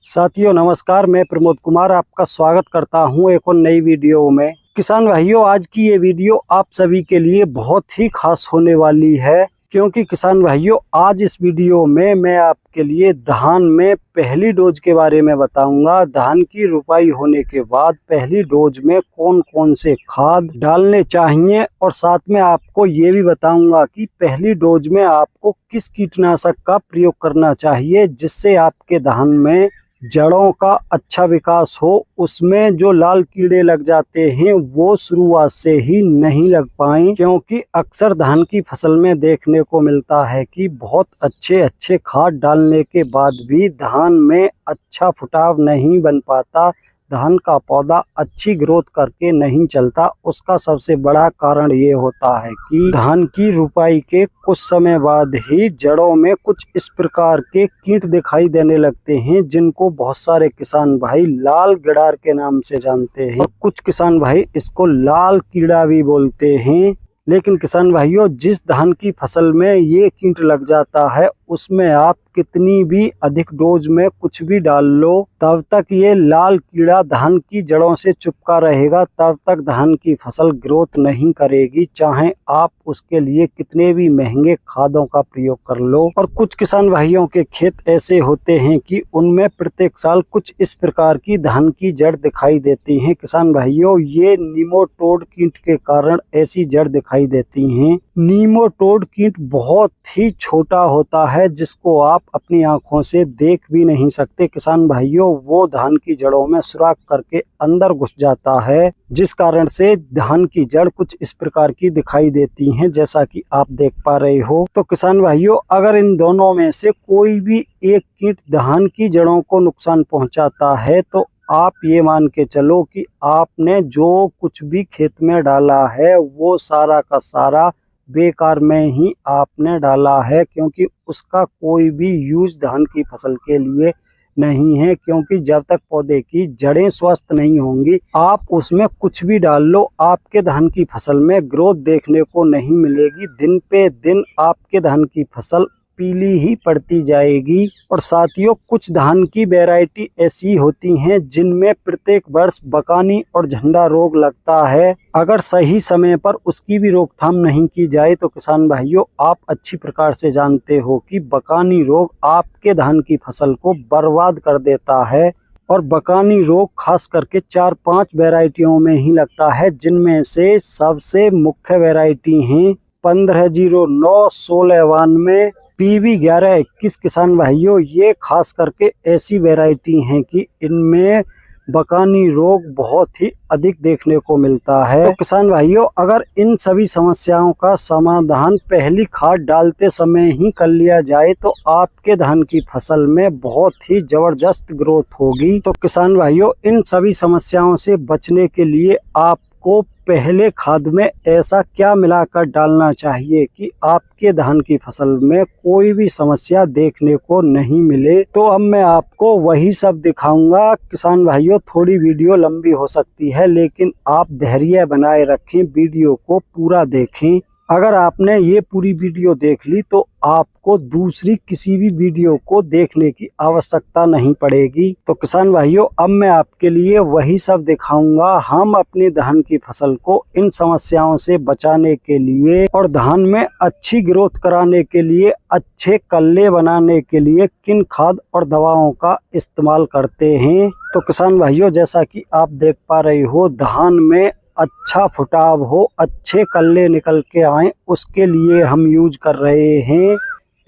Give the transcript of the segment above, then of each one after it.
साथियों नमस्कार, मैं प्रमोद कुमार आपका स्वागत करता हूं एक और नई वीडियो में। किसान भाइयों, आज की ये वीडियो आप सभी के लिए बहुत ही खास होने वाली है, क्योंकि किसान भाइयों आज इस वीडियो में मैं आपके लिए धान में पहली डोज के बारे में बताऊंगा। धान की रुपाई होने के बाद पहली डोज में कौन कौन से खाद डालने चाहिए, और साथ में आपको ये भी बताऊंगा कि पहली डोज में आपको किस कीटनाशक का प्रयोग करना चाहिए जिससे आपके धान में जड़ों का अच्छा विकास हो। उसमें जो लाल कीड़े लग जाते हैं वो शुरुआत से ही नहीं लग पाएं, क्योंकि अक्सर धान की फसल में देखने को मिलता है कि बहुत अच्छे खाद डालने के बाद भी धान में अच्छा फुटाव नहीं बन पाता, धान का पौधा अच्छी ग्रोथ करके नहीं चलता। उसका सबसे बड़ा कारण ये होता है कि धान की रुपाई के कुछ समय बाद ही जड़ों में कुछ इस प्रकार के कीट दिखाई देने लगते हैं, जिनको बहुत सारे किसान भाई लाल गिडार के नाम से जानते हैं, और कुछ किसान भाई इसको लाल कीड़ा भी बोलते हैं। लेकिन किसान भाइयों, जिस धान की फसल में ये कीट लग जाता है उसमें आप कितनी भी अधिक डोज में कुछ भी डाल लो, तब तक ये लाल कीड़ा धान की जड़ों से चिपका रहेगा, तब तक धान की फसल ग्रोथ नहीं करेगी, चाहे आप उसके लिए कितने भी महंगे खादों का प्रयोग कर लो। और कुछ किसान भाइयों के खेत ऐसे होते हैं कि उनमें प्रत्येक साल कुछ इस प्रकार की धान की जड़ दिखाई देती है। किसान भाइयों, ये नीमोटोड कीट के कारण ऐसी जड़ दिखाई देती हैं। नीमोटोड कीट बहुत ही छोटा होता है, जिसको आप अपनी आंखों से देख भी नहीं सकते। किसान भाइयों, वो धान की जड़ों में सुराख करके अंदर घुस जाता है, जिस कारण से धान की जड़ कुछ इस प्रकार की दिखाई देती हैं, जैसा कि आप देख पा रहे हो। तो किसान भाइयों, अगर इन दोनों में से कोई भी एक कीट धान की जड़ों को नुकसान पहुंचाता है तो आप ये मान के चलो कि आपने जो कुछ भी खेत में डाला है वो सारा का सारा बेकार में ही आपने डाला है, क्योंकि उसका कोई भी यूज धान की फसल के लिए नहीं है। क्योंकि जब तक पौधे की जड़ें स्वस्थ नहीं होंगी, आप उसमें कुछ भी डाल लो, आपके धान की फसल में ग्रोथ देखने को नहीं मिलेगी। दिन पे दिन आपके धान की फसल पीली ही पड़ती जाएगी। और साथियों, कुछ धान की वैरायटी ऐसी होती हैं जिनमें प्रत्येक वर्ष बकानी और झंडा रोग लगता है। अगर सही समय पर उसकी भी रोकथाम नहीं की जाए तो किसान भाइयों, आप अच्छी प्रकार से जानते हो कि बकानी रोग आपके धान की फसल को बर्बाद कर देता है। और बकानी रोग खास करके 4-5 वैरायटियों में ही लगता है, जिनमें से सबसे मुख्य वैरायटी हैं 1509, 1692, PB 1121। किसान भाइयों, ये खास करके ऐसी वैरायटी हैं कि इनमें बकानी रोग बहुत ही अधिक देखने को मिलता है। तो किसान भाइयों, अगर इन सभी समस्याओं का समाधान पहली खाद डालते समय ही कर लिया जाए तो आपके धान की फसल में बहुत ही जबरदस्त ग्रोथ होगी। तो किसान भाइयों, इन सभी समस्याओं से बचने के लिए आपको पहले खाद में ऐसा क्या मिलाकर डालना चाहिए कि आपके धान की फसल में कोई भी समस्या देखने को नहीं मिले, तो अब मैं आपको वही सब दिखाऊंगा। किसान भाइयों, थोड़ी वीडियो लंबी हो सकती है, लेकिन आप धैर्य बनाए रखें, वीडियो को पूरा देखें। अगर आपने ये पूरी वीडियो देख ली तो आपको दूसरी किसी भी वीडियो को देखने की आवश्यकता नहीं पड़ेगी। तो किसान भाइयों, अब मैं आपके लिए वही सब दिखाऊंगा। हम अपनी धान की फसल को इन समस्याओं से बचाने के लिए और धान में अच्छी ग्रोथ कराने के लिए, अच्छे कल्ले बनाने के लिए किन खाद और दवाओं का इस्तेमाल करते हैं। तो किसान भाइयों, जैसा कि आप देख पा रहे हो, धान में अच्छा फुटाव हो, अच्छे कल्ले निकल के आए, उसके लिए हम यूज कर रहे हैं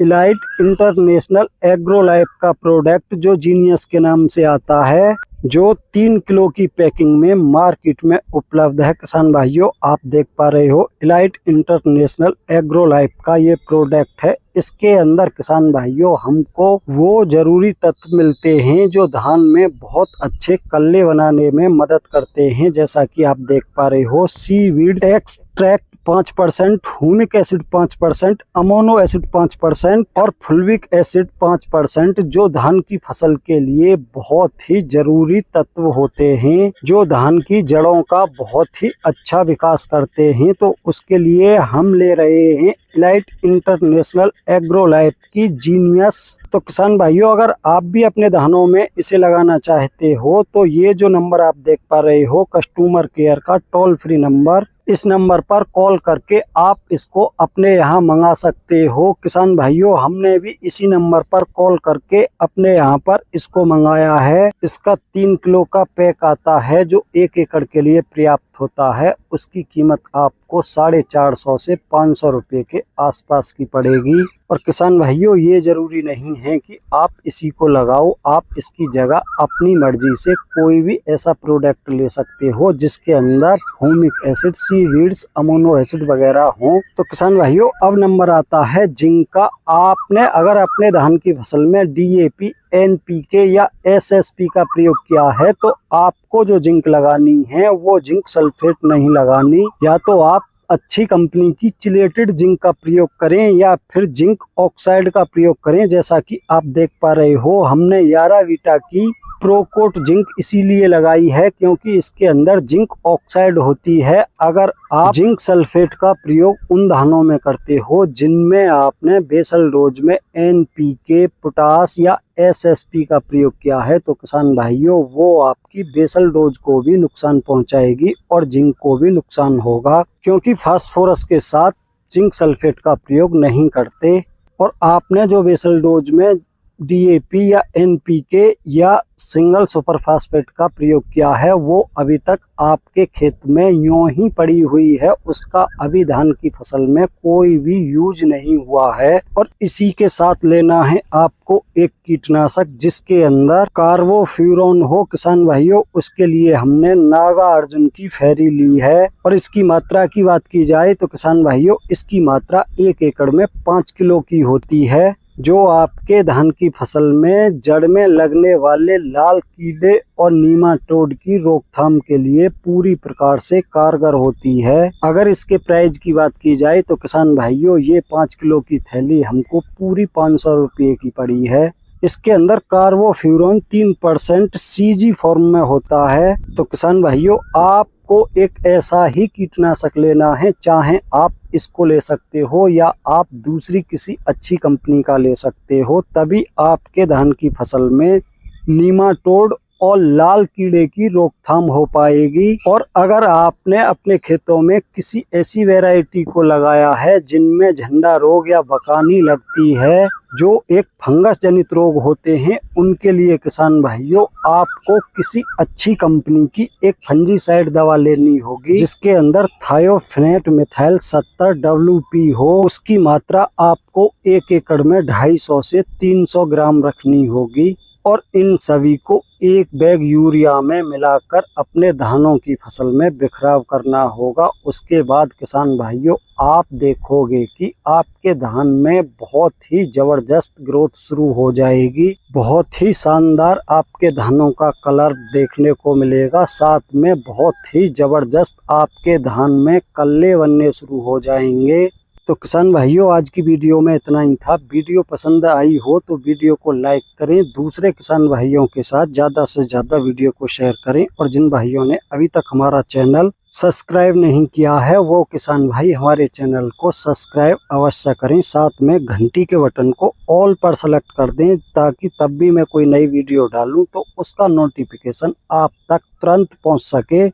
इलाइट इंटरनेशनल एग्रोलाइफ का प्रोडक्ट, जो जीनियस के नाम से आता है, जो 3 किलो की पैकिंग में मार्केट में उपलब्ध है। किसान भाइयों, आप देख पा रहे हो इलाइट इंटरनेशनल एग्रोलाइफ का ये प्रोडक्ट है। इसके अंदर किसान भाइयों हमको वो जरूरी तत्व मिलते हैं जो धान में बहुत अच्छे कल्ले बनाने में मदद करते हैं। जैसा कि आप देख पा रहे हो, seaweed extract 5%, humic acid 5%, amino acid 5% और फुल्विक एसिड 5%, जो धान की फसल के लिए बहुत ही जरूरी तत्व होते हैं, जो धान की जड़ों का बहुत ही अच्छा विकास करते हैं। तो उसके लिए हम ले रहे हैं इलाइट इंटरनेशनल एग्रोलाइफ की जीनियस तो किसान भाइयों, अगर आप भी अपने धानों में इसे लगाना चाहते हो तो ये जो नंबर आप देख पा रहे हो कस्टमर केयर का टोल फ्री नंबर, इस नंबर पर कॉल करके आप इसको अपने यहाँ मंगा सकते हो। किसान भाइयों, हमने भी इसी नंबर पर कॉल करके अपने यहाँ पर इसको मंगाया है। इसका 3 किलो का पैक आता है जो 1 एकड़ के लिए पर्याप्त होता है। उसकी कीमत आपको 450 से 500 रुपये के आसपास की पड़ेगी। और किसान भाइयों, ये जरूरी नहीं है कि आप इसी को लगाओ, आप इसकी जगह अपनी मर्जी से कोई भी ऐसा प्रोडक्ट ले सकते हो जिसके अंदर ह्यूमिक एसिड, सीवीड्स, अमोनो एसिड वगैरह हो। तो किसान भाइयों, अब नंबर आता है जिंक का। आपने अगर अपने धान की फसल में डीएपी, एनपीके या एसएसपी का प्रयोग किया है तो आपको जो जिंक लगानी है वो जिंक सल्फेट नहीं लगानी। या तो आप अच्छी कंपनी की चिलेटेड जिंक का प्रयोग करें या फिर जिंक ऑक्साइड का प्रयोग करें। जैसा कि आप देख पा रहे हो, हमने यारावीटा की प्रोकोट जिंक इसीलिए लगाई है क्योंकि इसके अंदर जिंक ऑक्साइड होती है। अगर आप जिंक सल्फेट का प्रयोग उन धानों में करते हो जिनमें आपने बेसल डोज में एनपीके, पोटास या एसएसपी का प्रयोग किया है तो किसान भाइयों, वो आपकी बेसल डोज को भी नुकसान पहुंचाएगी और जिंक को भी नुकसान होगा, क्योंकि फास्फोरस के साथ जिंक सल्फेट का प्रयोग नहीं करते। और आपने जो बेसल डोज में डीएपी या एनपीके या सिंगल सुपर फास्फेट का प्रयोग किया है वो अभी तक आपके खेत में यूं ही पड़ी हुई है, उसका अभी धान की फसल में कोई भी यूज नहीं हुआ है। और इसी के साथ लेना है आपको एक कीटनाशक जिसके अंदर कार्बोफ्यूरॉन हो। किसान भाइयों, उसके लिए हमने नागा अर्जुन की फेरी ली है। और इसकी मात्रा की बात की जाए तो किसान भाइयों, इसकी मात्रा 1 एकड़ में 5 किलो की होती है, जो आपके धान की फसल में जड़ में लगने वाले लाल कीड़े और नीमाटोड की रोकथाम के लिए पूरी प्रकार से कारगर होती है। अगर इसके प्राइस की बात की जाए तो किसान भाइयों, ये 5 किलो की थैली हमको पूरी 500 रुपये की पड़ी है। इसके अंदर कार्बोफ्यूरॉन 3% सीजी फॉर्म में होता है। तो किसान भाइयों, आपको एक ऐसा ही कीटनाशक लेना है, चाहे आप इसको ले सकते हो या आप दूसरी किसी अच्छी कंपनी का ले सकते हो, तभी आपके धान की फसल में नीमाटोड और लाल कीड़े की रोकथाम हो पाएगी। और अगर आपने अपने खेतों में किसी ऐसी वैरायटी को लगाया है जिनमें झंडा रोग या बकानी लगती है, जो एक फंगस जनित रोग होते हैं, उनके लिए किसान भाइयों आपको किसी अच्छी कंपनी की एक फंजीसाइड दवा लेनी होगी जिसके अंदर थायोफेनेट मिथाइल 70 WP हो। उसकी मात्रा आपको 1 एकड़ में 250 से 300 ग्राम रखनी होगी। और इन सभी को एक बैग यूरिया में मिलाकर अपने धानों की फसल में बिखराव करना होगा। उसके बाद किसान भाइयों, आप देखोगे कि आपके धान में बहुत ही जबरदस्त ग्रोथ शुरू हो जाएगी। बहुत ही शानदार आपके धानों का कलर देखने को मिलेगा, साथ में बहुत ही जबरदस्त आपके धान में कल्ले बनने शुरू हो जाएंगे। तो किसान भाइयों, आज की वीडियो में इतना ही था। वीडियो पसंद आई हो तो वीडियो को लाइक करें, दूसरे किसान भाइयों के साथ ज़्यादा से ज़्यादा वीडियो को शेयर करें। और जिन भाइयों ने अभी तक हमारा चैनल सब्सक्राइब नहीं किया है वो किसान भाई हमारे चैनल को सब्सक्राइब अवश्य करें, साथ में घंटी के बटन को ऑल पर सेलेक्ट कर दें ताकि तब भी मैं कोई नई वीडियो डालूं तो उसका नोटिफिकेशन आप तक तुरंत पहुंच सके।